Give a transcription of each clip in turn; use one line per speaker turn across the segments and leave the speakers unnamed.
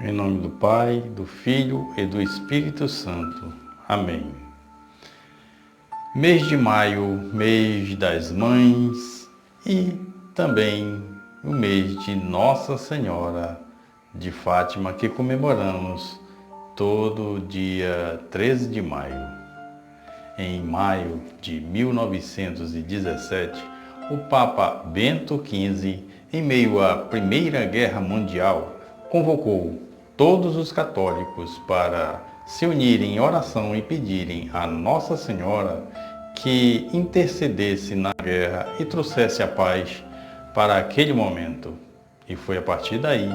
Em nome do Pai, do Filho e do Espírito Santo. Amém. Mês de maio, mês das mães e também o mês de Nossa Senhora de Fátima, que comemoramos todo dia 13 de maio. Em maio de 1917, o Papa Bento XV, em meio à Primeira Guerra Mundial, convocou todos os católicos para se unirem em oração e pedirem a Nossa Senhora que intercedesse na guerra e trouxesse a paz para aquele momento. E foi a partir daí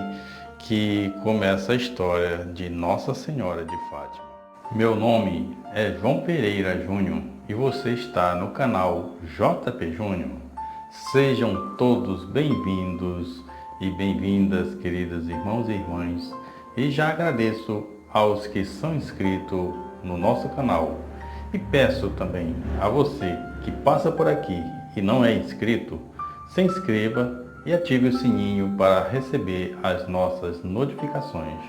que começa a história de Nossa Senhora de Fátima. Meu nome é João Pereira Júnior e você está no canal JP Júnior. Sejam todos bem-vindos e bem-vindas, queridos irmãos e irmãs, e já agradeço aos que são inscritos no nosso canal. E peço também a você que passa por aqui e não é inscrito, se inscreva e ative o sininho para receber as nossas notificações.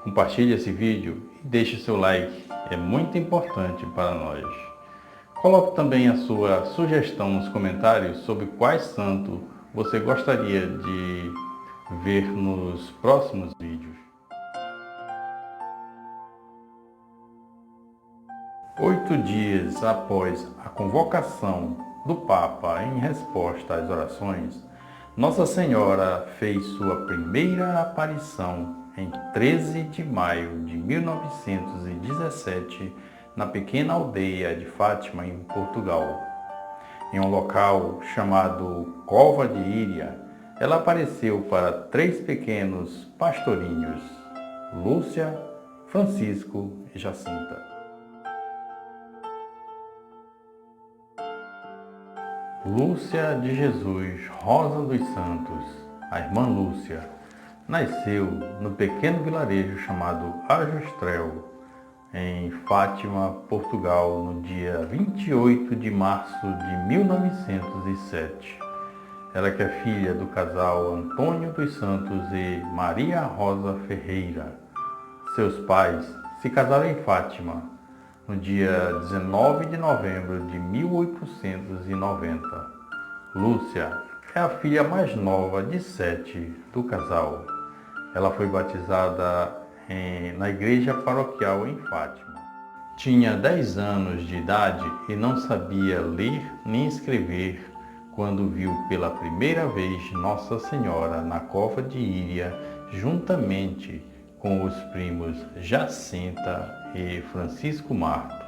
Compartilhe esse vídeo e deixe seu like, é muito importante para nós. Coloque também a sua sugestão nos comentários sobre quais santos você gostaria de ver nos próximos vídeos. 8 dias após a convocação do Papa em resposta às orações, Nossa Senhora fez sua primeira aparição em 13 de maio de 1917 na pequena aldeia de Fátima, em Portugal. Em um local chamado Cova de Iria, ela apareceu para 3 pequenos pastorinhos, Lúcia, Francisco e Jacinta. Lúcia de Jesus Rosa dos Santos, a irmã Lúcia, nasceu no pequeno vilarejo chamado Ajustrel, em Fátima, Portugal, no dia 28 de março de 1907. Ela que é filha do casal Antônio dos Santos e Maria Rosa Ferreira. Seus pais se casaram em Fátima no dia 19 de novembro de 1890. Lúcia é a filha mais nova de 7 do casal. Ela foi batizada na igreja paroquial em Fátima. Tinha 10 anos de idade e não sabia ler nem escrever quando viu pela primeira vez Nossa Senhora na Cova de Iria, juntamente com os primos Jacinta e Francisco Marto.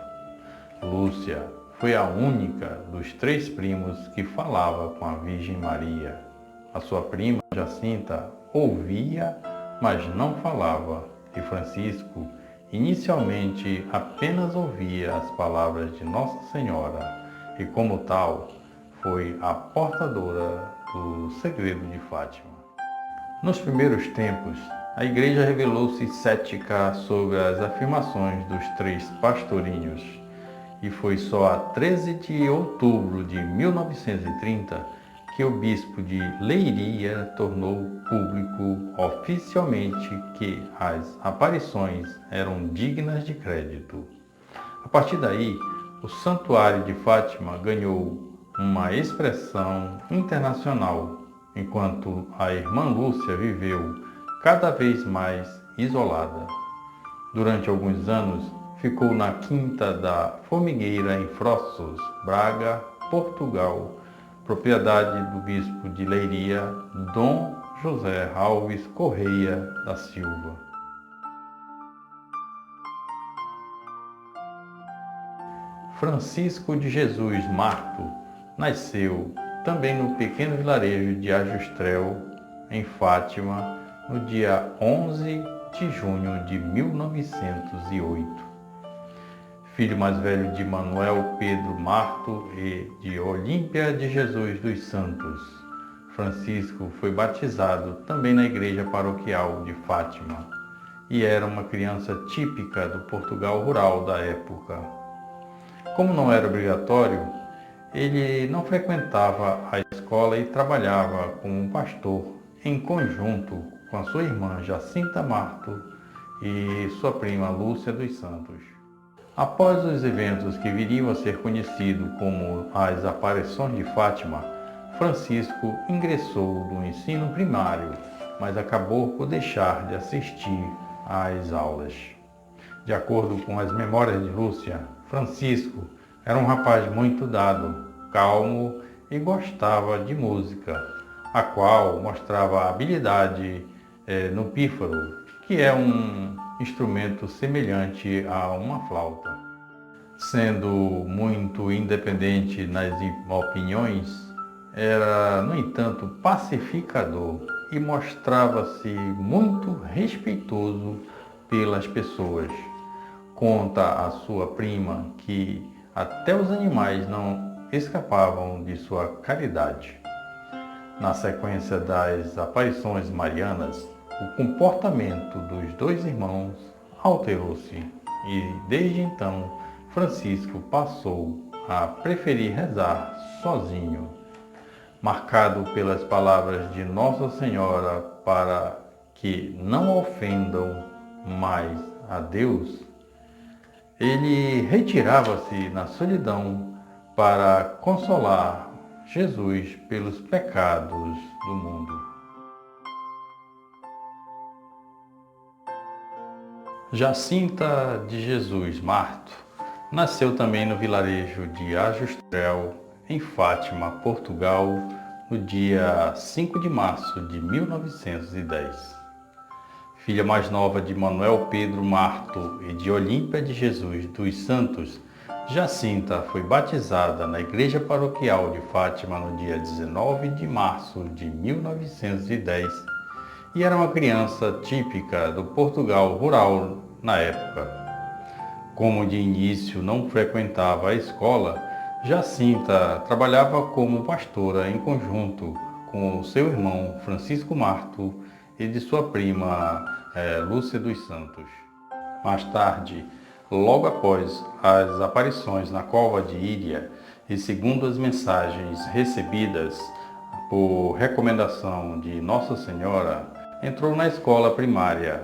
Lúcia foi a única dos 3 primos que falava com a Virgem Maria. A sua prima Jacinta ouvia, mas não falava, e Francisco inicialmente apenas ouvia as palavras de Nossa Senhora e, como tal, foi a portadora do segredo de Fátima. Nos primeiros tempos, a igreja revelou-se cética sobre as afirmações dos 3 pastorinhos, e foi só a 13 de outubro de 1930 que o bispo de Leiria tornou público oficialmente que as aparições eram dignas de crédito. A partir daí, o Santuário de Fátima ganhou uma expressão internacional, enquanto a irmã Lúcia viveu cada vez mais isolada. Durante alguns anos, ficou na Quinta da Formigueira, em Froços, Braga, Portugal, propriedade do bispo de Leiria, Dom José Alves Correia da Silva. Francisco de Jesus Marto nasceu também no pequeno vilarejo de Ajustrel, em Fátima, no dia 11 de junho de 1908. Filho mais velho de Manuel Pedro Marto e de Olímpia de Jesus dos Santos, Francisco foi batizado também na igreja paroquial de Fátima e era uma criança típica do Portugal rural da época. Como não era obrigatório, ele não frequentava a escola e trabalhava como pastor em conjunto com a sua irmã Jacinta Marto e sua prima Lúcia dos Santos. Após os eventos que viriam a ser conhecidos como as aparições de Fátima, Francisco ingressou no ensino primário, mas acabou por deixar de assistir às aulas. De acordo com as memórias de Lúcia, Francisco era um rapaz muito dado, calmo e gostava de música, a qual mostrava habilidade no pífaro, que é um instrumento semelhante a uma flauta. Sendo muito independente nas opiniões, era, no entanto, pacificador e mostrava-se muito respeitoso pelas pessoas. Conta a sua prima que até os animais não escapavam de sua caridade. Na sequência das aparições marianas, o comportamento dos dois irmãos alterou-se e, desde então, Francisco passou a preferir rezar sozinho. Marcado pelas palavras de Nossa Senhora para que não ofendam mais a Deus, ele retirava-se na solidão para consolar Jesus pelos pecados do mundo. Jacinta de Jesus Marto nasceu também no vilarejo de Ajustrel, em Fátima, Portugal, no dia 5 de março de 1910. Filha mais nova de Manuel Pedro Marto e de Olímpia de Jesus dos Santos, Jacinta foi batizada na Igreja Paroquial de Fátima no dia 19 de março de 1910 e era uma criança típica do Portugal rural na época. Como de início não frequentava a escola, Jacinta trabalhava como pastora em conjunto com o seu irmão Francisco Marto e de sua prima Lúcia dos Santos. Mais tarde, logo após as aparições na cova de Íria e segundo as mensagens recebidas por recomendação de Nossa Senhora, entrou na escola primária.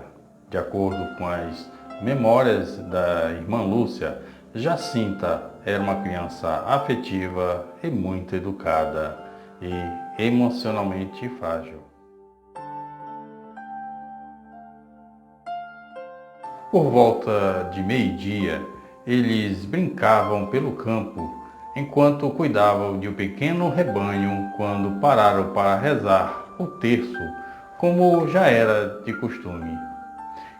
De acordo com as memórias da irmã Lúcia, Jacinta era uma criança afetiva e muito educada e emocionalmente frágil. Por volta de meio-dia, eles brincavam pelo campo, enquanto cuidavam de um pequeno rebanho quando pararam para rezar o terço, como já era de costume.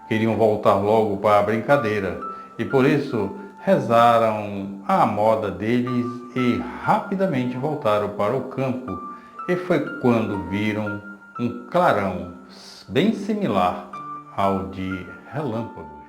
Queriam voltar logo para a brincadeira e por isso rezaram à moda deles e rapidamente voltaram para o campo, e foi quando viram um clarão bem similar ao de relâmpagos.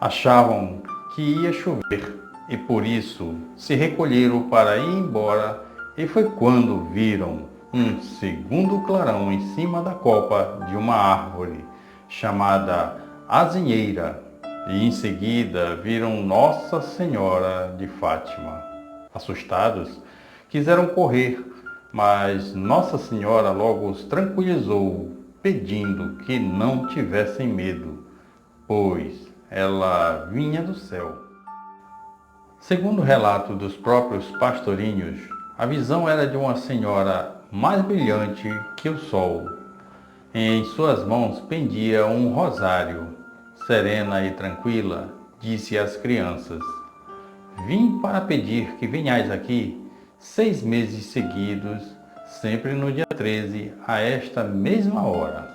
Achavam que ia chover e por isso se recolheram para ir embora, e foi quando viram um segundo clarão em cima da copa de uma árvore chamada azinheira, e em seguida viram Nossa Senhora de Fátima. Assustados, quiseram correr, mas Nossa Senhora logo os tranquilizou, pedindo que não tivessem medo, pois ela vinha do céu. Segundo o relato dos próprios pastorinhos, a visão era de uma senhora mais brilhante que o sol. Em suas mãos pendia um rosário. Serena e tranquila, disse às crianças: "Vim para pedir que venhais aqui 6 meses seguidos, sempre no dia 13, a esta mesma hora.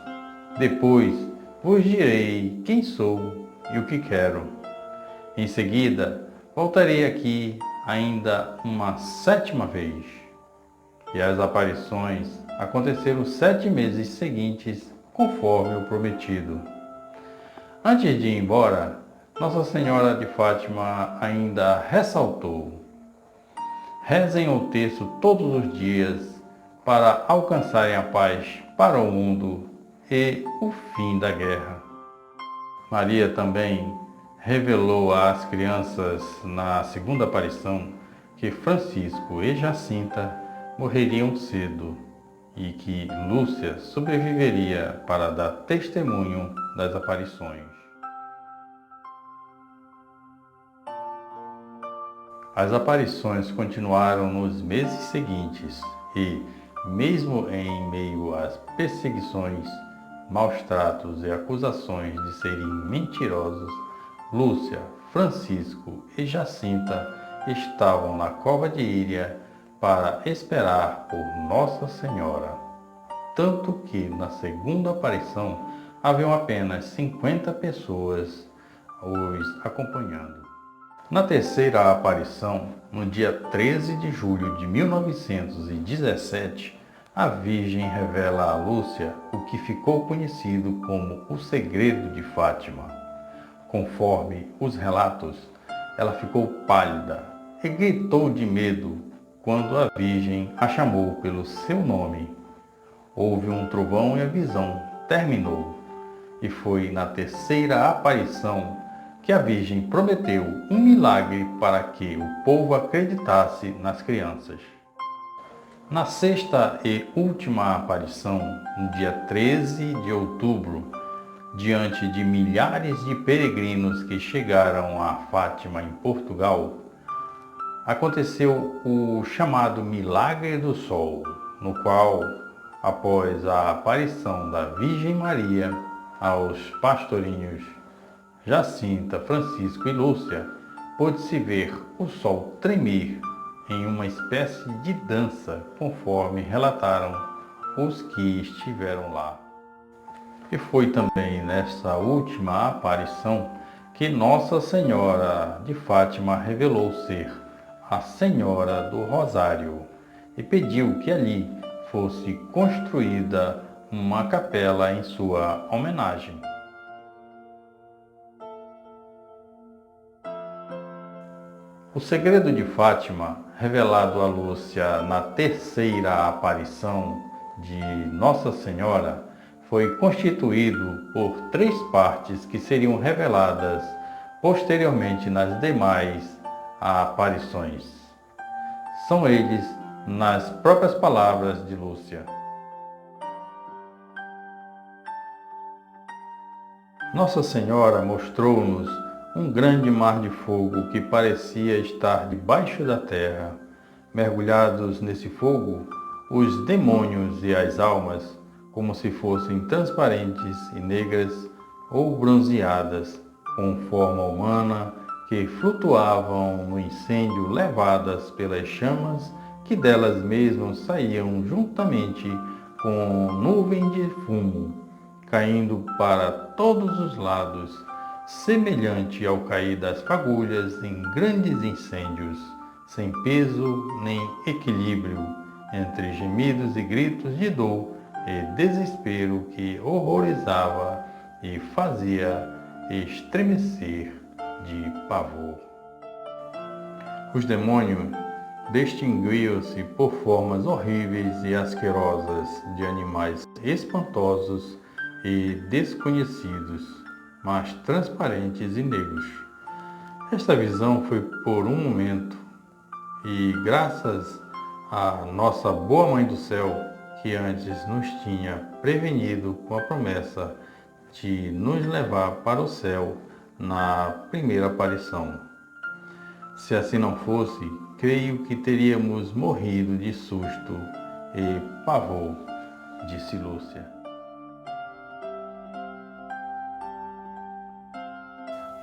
Depois vos direi quem sou e o que quero. Em seguida, voltarei aqui ainda uma 7ª vez." E as aparições aconteceram 7 meses seguintes, conforme o prometido. Antes de ir embora, Nossa Senhora de Fátima ainda ressaltou: "Rezem o terço todos os dias para alcançarem a paz para o mundo e o fim da guerra." Maria também revelou às crianças na segunda aparição que Francisco e Jacinta morreriam cedo e que Lúcia sobreviveria para dar testemunho das aparições. As aparições continuaram nos meses seguintes e, mesmo em meio às perseguições, maus tratos e acusações de serem mentirosos, Lúcia, Francisco e Jacinta estavam na cova de Iria para esperar por Nossa Senhora. Tanto que na segunda aparição haviam apenas 50 pessoas os acompanhando. Na terceira aparição, no dia 13 de julho de 1917, a Virgem revela a Lúcia o que ficou conhecido como o segredo de Fátima. Conforme os relatos, ela ficou pálida e gritou de medo quando a Virgem a chamou pelo seu nome. Houve um trovão e a visão terminou. E foi na terceira aparição que a Virgem prometeu um milagre para que o povo acreditasse nas crianças. Na sexta e última aparição, no dia 13 de outubro, diante de milhares de peregrinos que chegaram a Fátima em Portugal, aconteceu o chamado Milagre do Sol, no qual, após a aparição da Virgem Maria aos pastorinhos Jacinta, Francisco e Lúcia, pôde-se ver o sol tremer em uma espécie de dança, conforme relataram os que estiveram lá. E foi também nessa última aparição que Nossa Senhora de Fátima revelou ser a Senhora do Rosário e pediu que ali fosse construída uma capela em sua homenagem. O segredo de Fátima, revelado a Lúcia na terceira aparição de Nossa Senhora, foi constituído por 3 partes que seriam reveladas posteriormente nas demais aparições. São eles nas próprias palavras de Lúcia. Nossa Senhora mostrou-nos um grande mar de fogo que parecia estar debaixo da terra. Mergulhados nesse fogo, os demônios e as almas, como se fossem transparentes e negras ou bronzeadas, com forma humana, que flutuavam no incêndio levadas pelas chamas que delas mesmas saíam juntamente com nuvem de fumo, caindo para todos os lados, semelhante ao cair das fagulhas em grandes incêndios, sem peso nem equilíbrio, entre gemidos e gritos de dor e desespero que horrorizava e fazia estremecer de pavor. Os demônios distinguiam-se por formas horríveis e asquerosas de animais espantosos e desconhecidos, mas transparentes e negros. Esta visão foi por um momento, e graças à nossa boa Mãe do Céu, que antes nos tinha prevenido com a promessa de nos levar para o céu na primeira aparição. Se assim não fosse, creio que teríamos morrido de susto e pavor, disse Lúcia.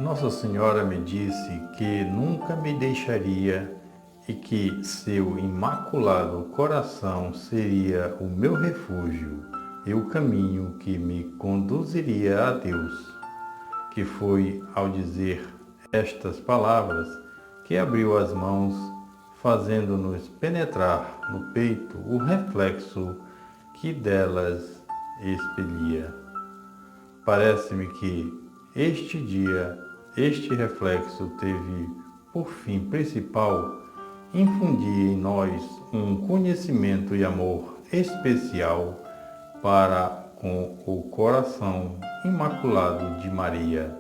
Nossa Senhora me disse que nunca me deixaria e que seu imaculado coração seria o meu refúgio e o caminho que me conduziria a Deus, que foi ao dizer estas palavras que abriu as mãos, fazendo-nos penetrar no peito o reflexo que delas expelia. Parece-me que este dia, este reflexo teve por fim principal infundir em nós um conhecimento e amor especial para com o coração imaculado de Maria,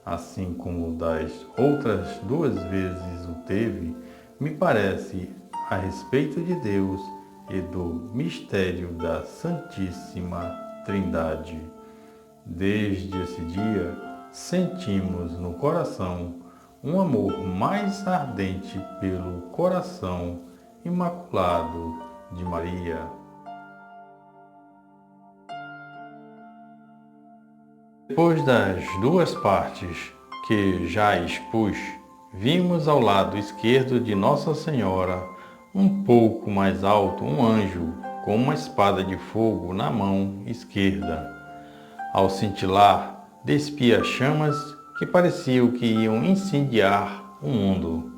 assim como das outras 2 vezes o teve, me parece, a respeito de Deus e do mistério da Santíssima Trindade. Desde esse dia, sentimos no coração um amor mais ardente pelo coração imaculado de Maria. Depois das duas partes que já expus, vimos ao lado esquerdo de Nossa Senhora, um pouco mais alto, um anjo com uma espada de fogo na mão esquerda. Ao cintilar, despia chamas que pareciam que iam incendiar o mundo,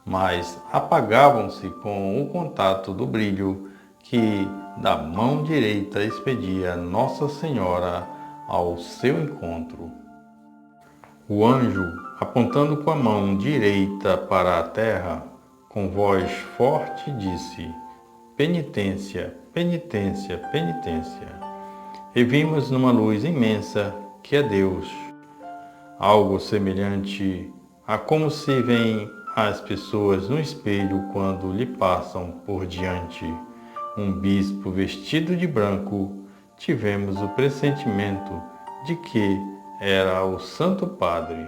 mas apagavam-se com o contato do brilho que da mão direita expedia Nossa Senhora ao seu encontro. O anjo, apontando com a mão direita para a terra, com voz forte disse: penitência, penitência, penitência. E vimos numa luz imensa que é Deus, algo semelhante a como se veem as pessoas no espelho quando lhe passam por diante um bispo vestido de branco. Tivemos o pressentimento de que era o Santo Padre.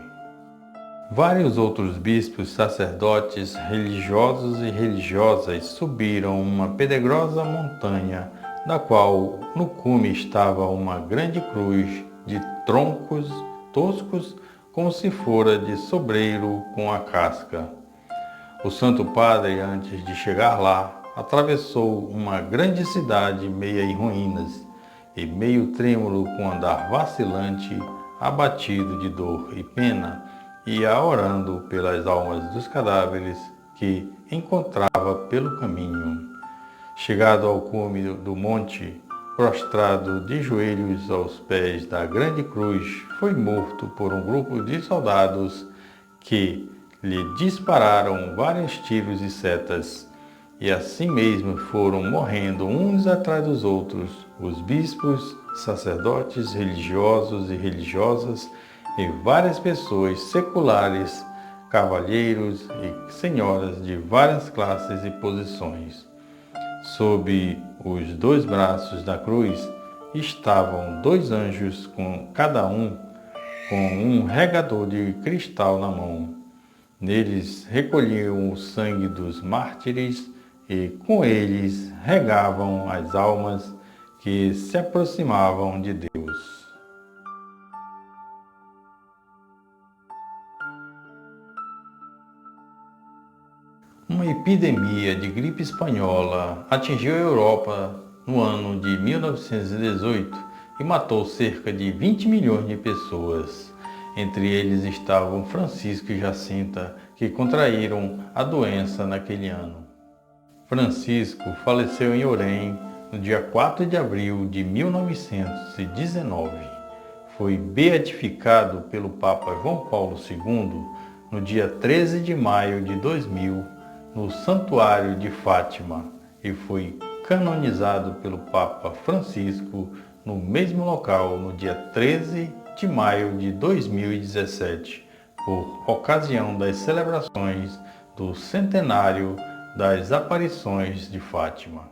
Vários outros bispos, sacerdotes, religiosos e religiosas subiram uma pedregosa montanha, da qual no cume estava uma grande cruz de troncos toscos, como se fora de sobreiro com a casca. O Santo Padre, antes de chegar lá, atravessou uma grande cidade meia em ruínas, e meio trêmulo com andar vacilante, abatido de dor e pena, ia orando pelas almas dos cadáveres que encontrava pelo caminho. Chegado ao cume do monte, prostrado de joelhos aos pés da grande cruz, foi morto por um grupo de soldados que lhe dispararam vários tiros e setas. E assim mesmo foram morrendo uns atrás dos outros os bispos, sacerdotes, religiosos e religiosas e várias pessoas seculares, cavalheiros e senhoras de várias classes e posições. Sob os dois braços da cruz estavam dois anjos, com cada um com um regador de cristal na mão. Neles recolhiam o sangue dos mártires e com eles regavam as almas que se aproximavam de Deus. Uma epidemia de gripe espanhola atingiu a Europa no ano de 1918 e matou cerca de 20 milhões de pessoas. Entre eles estavam Francisco e Jacinta, que contraíram a doença naquele ano. Francisco faleceu em Orém no dia 4 de abril de 1919. Foi beatificado pelo Papa João Paulo II no dia 13 de maio de 2000 no Santuário de Fátima e foi canonizado pelo Papa Francisco no mesmo local no dia 13 de maio de 2017, por ocasião das celebrações do centenário das aparições de Fátima.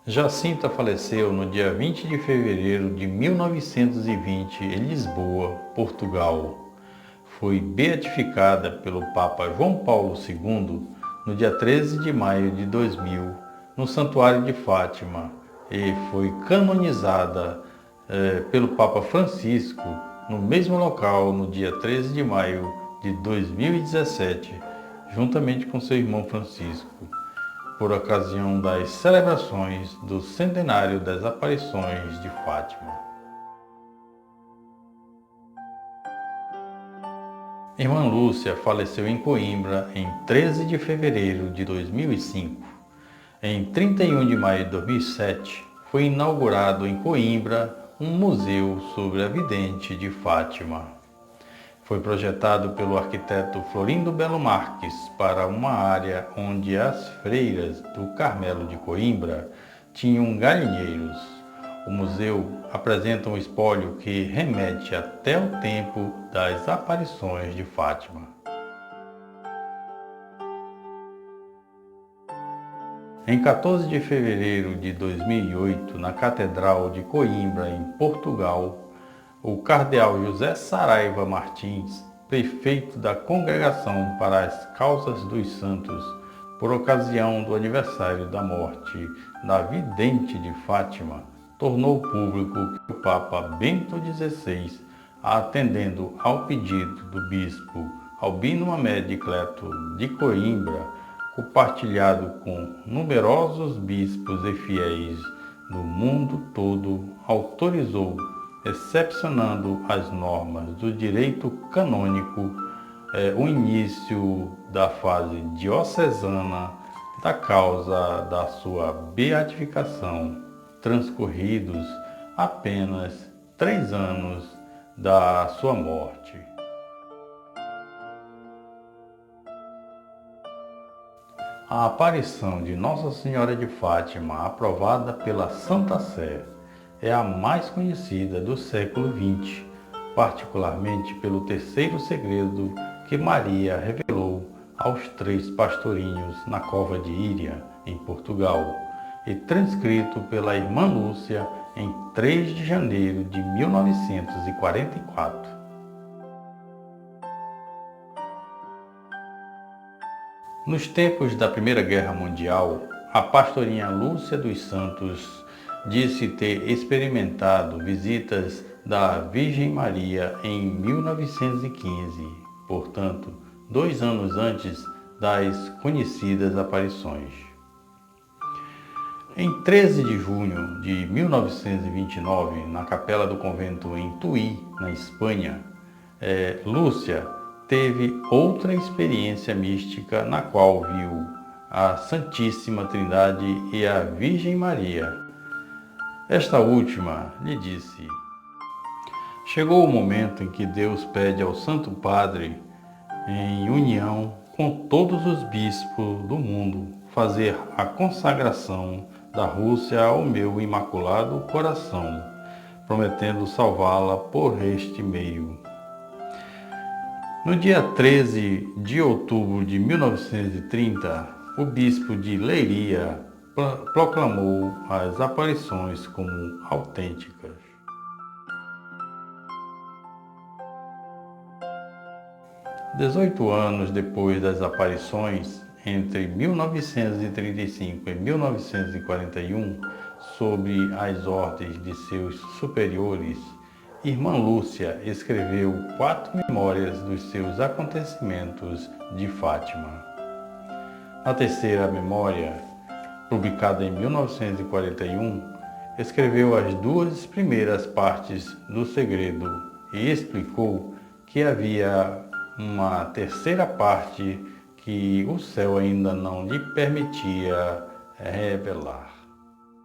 Jacinta faleceu no dia 20 de fevereiro de 1920 em Lisboa, Portugal. Foi beatificada pelo Papa João Paulo II no dia 13 de maio de 2000 no Santuário de Fátima e foi canonizada pelo Papa Francisco no mesmo local no dia 13 de maio de 2017, juntamente com seu irmão Francisco, por ocasião das celebrações do centenário das aparições de Fátima. Irmã Lúcia faleceu em Coimbra em 13 de fevereiro de 2005. Em 31 de maio de 2007, foi inaugurado em Coimbra um museu sobre a vidente de Fátima. Foi projetado pelo arquiteto Florindo Belo Marques para uma área onde as freiras do Carmelo de Coimbra tinham galinheiros. O museu apresenta um espólio que remete até o tempo das aparições de Fátima. Em 14 de fevereiro de 2008, na Catedral de Coimbra, em Portugal, o cardeal José Saraiva Martins, prefeito da Congregação para as Causas dos Santos, por ocasião do aniversário da morte da vidente de Fátima, tornou público que o Papa Bento XVI, atendendo ao pedido do bispo Albino Mamed Cleto de Coimbra, compartilhado com numerosos bispos e fiéis do mundo todo, autorizou, excepcionando as normas do direito canônico, o início da fase diocesana da causa da sua beatificação, transcorridos apenas 3 anos da sua morte. A aparição de Nossa Senhora de Fátima, aprovada pela Santa Sé, é a mais conhecida do século XX, particularmente pelo terceiro segredo que Maria revelou aos 3 pastorinhos na cova de Íria, em Portugal, e transcrito pela irmã Lúcia em 3 de janeiro de 1944. Nos tempos da Primeira Guerra Mundial, a pastorinha Lúcia dos Santos disse ter experimentado visitas da Virgem Maria em 1915, portanto, 2 anos antes das conhecidas aparições. Em 13 de junho de 1929, na capela do convento em Tui, na Espanha, Lúcia teve outra experiência mística na qual viu a Santíssima Trindade e a Virgem Maria. Esta última lhe disse: chegou o momento em que Deus pede ao Santo Padre, em união com todos os bispos do mundo, fazer a consagração da Rússia ao meu imaculado coração, prometendo salvá-la por este meio. No dia 13 de outubro de 1930, o bispo de Leiria proclamou as aparições como autênticas. Dezoito anos depois das aparições, entre 1935 e 1941, sob as ordens de seus superiores, Irmã Lúcia escreveu 4 memórias dos seus acontecimentos de Fátima. Na terceira memória, publicada em 1941, escreveu as 2 primeiras partes do segredo e explicou que havia uma terceira parte que o céu ainda não lhe permitia revelar.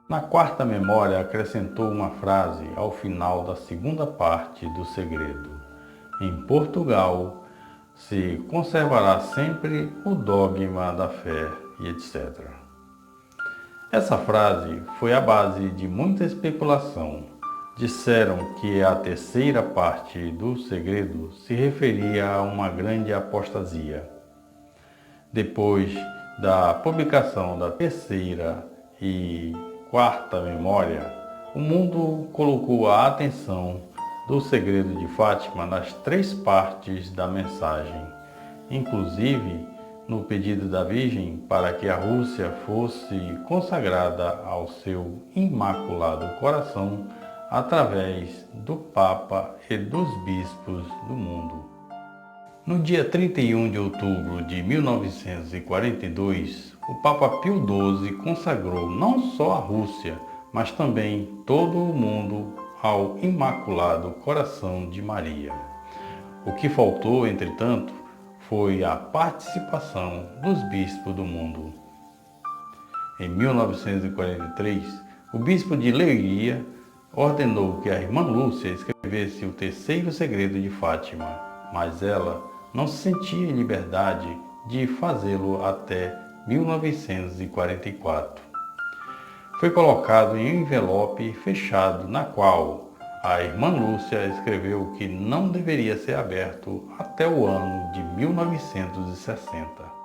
Na quarta memória, acrescentou uma frase ao final da segunda parte do segredo: em Portugal se conservará sempre o dogma da fé, e etc. Essa frase foi a base de muita especulação. Disseram que a terceira parte do segredo se referia a uma grande apostasia. Depois da publicação da terceira e quarta memória, o mundo colocou a atenção do segredo de Fátima nas 3 partes da mensagem, inclusive no pedido da Virgem para que a Rússia fosse consagrada ao seu imaculado coração através do Papa e dos bispos do mundo. No dia 31 de outubro de 1942, o Papa Pio XII consagrou não só a Rússia, mas também todo o mundo ao Imaculado Coração de Maria. O que faltou, entretanto, foi a participação dos bispos do mundo. Em 1943, o bispo de Leiria ordenou que a irmã Lúcia escrevesse o terceiro segredo de Fátima, mas ela não se sentia em liberdade de fazê-lo até 1944. Foi colocado em um envelope fechado, na qual a irmã Lúcia escreveu que não deveria ser aberto até o ano de 1960.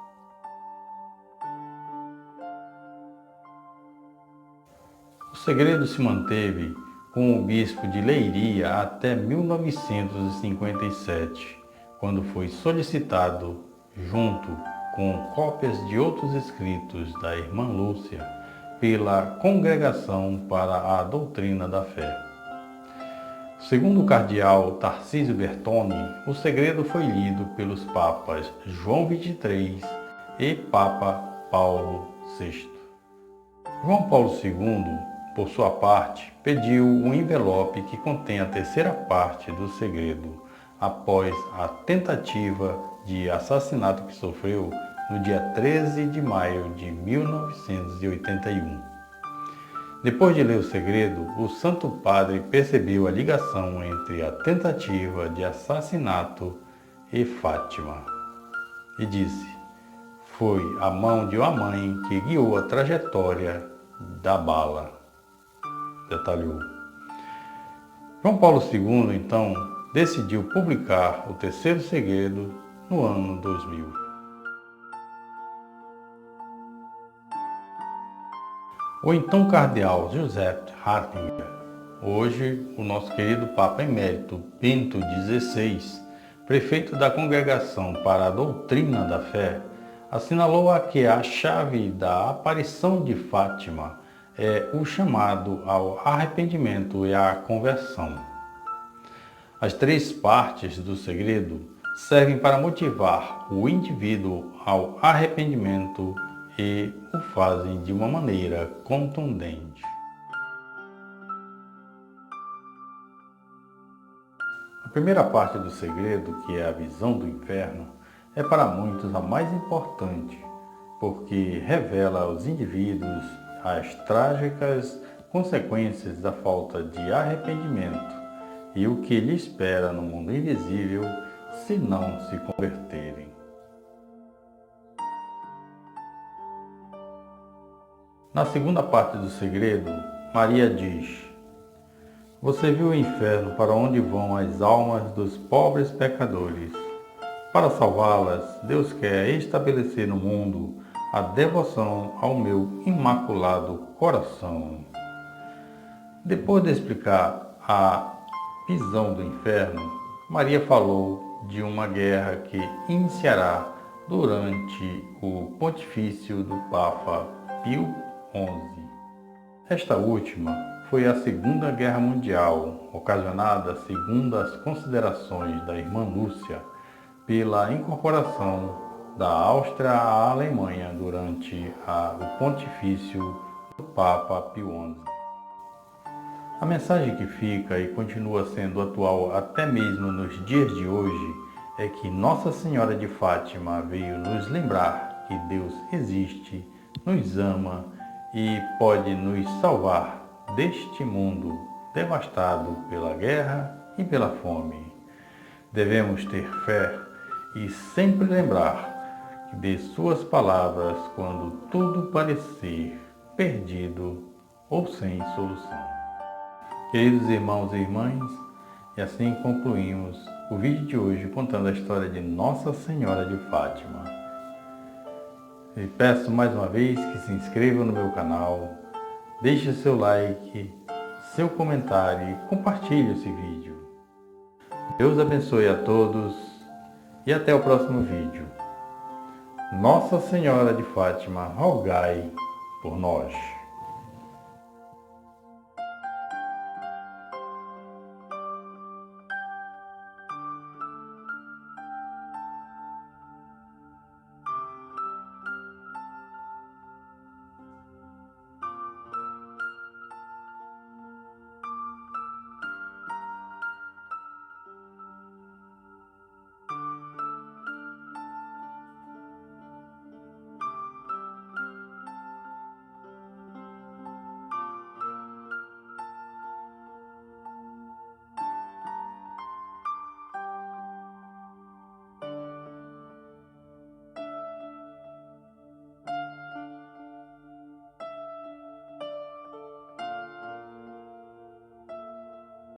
segredo se manteve com o bispo de Leiria até 1957, quando foi solicitado, junto com cópias de outros escritos da irmã Lúcia, pela Congregação para a Doutrina da Fé. Segundo o cardeal Tarcísio Bertone, o segredo foi lido pelos papas João XXIII e Papa Paulo VI. João Paulo II, por sua parte, pediu um envelope que contém a terceira parte do segredo, após a tentativa de assassinato que sofreu no dia 13 de maio de 1981. Depois de ler o segredo, o Santo Padre percebeu a ligação entre a tentativa de assassinato e Fátima e disse: foi a mão de uma mãe que guiou a trajetória da bala, detalhou. João Paulo II, então, decidiu publicar o terceiro segredo no ano 2000. O então cardeal Joseph Ratzinger, hoje o nosso querido Papa Emérito Bento XVI, prefeito da Congregação para a Doutrina da Fé, assinalou que a chave da aparição de Fátima é o chamado ao arrependimento e à conversão. As três partes do segredo servem para motivar o indivíduo ao arrependimento e o fazem de uma maneira contundente. A primeira parte do segredo, que é a visão do inferno, é para muitos a mais importante, porque revela aos indivíduos as trágicas consequências da falta de arrependimento e o que lhe espera no mundo invisível se não se converterem. Na segunda parte do segredo, Maria diz: você viu o inferno para onde vão as almas dos pobres pecadores. Para salvá-las, Deus quer estabelecer no mundo a devoção ao meu imaculado coração. Depois de explicar a visão do inferno, Maria falou de uma guerra que iniciará durante o pontifício do Papa Pio XI. Esta última foi a Segunda Guerra Mundial, ocasionada, segundo as considerações da irmã Lúcia, pela incorporação da Áustria à Alemanha durante o pontifício do Papa Pio XI. A mensagem que fica e continua sendo atual até mesmo nos dias de hoje é que Nossa Senhora de Fátima veio nos lembrar que Deus existe, nos ama e pode nos salvar deste mundo devastado pela guerra e pela fome. Devemos ter fé e sempre lembrar de suas palavras quando tudo parecer perdido ou sem solução. Queridos irmãos e irmãs, e assim concluímos o vídeo de hoje contando a história de Nossa Senhora de Fátima. E peço mais uma vez que se inscrevam no meu canal, deixe seu like, seu comentário e compartilhe esse vídeo. Deus abençoe a todos e até o próximo vídeo. Nossa Senhora de Fátima, rogai por nós.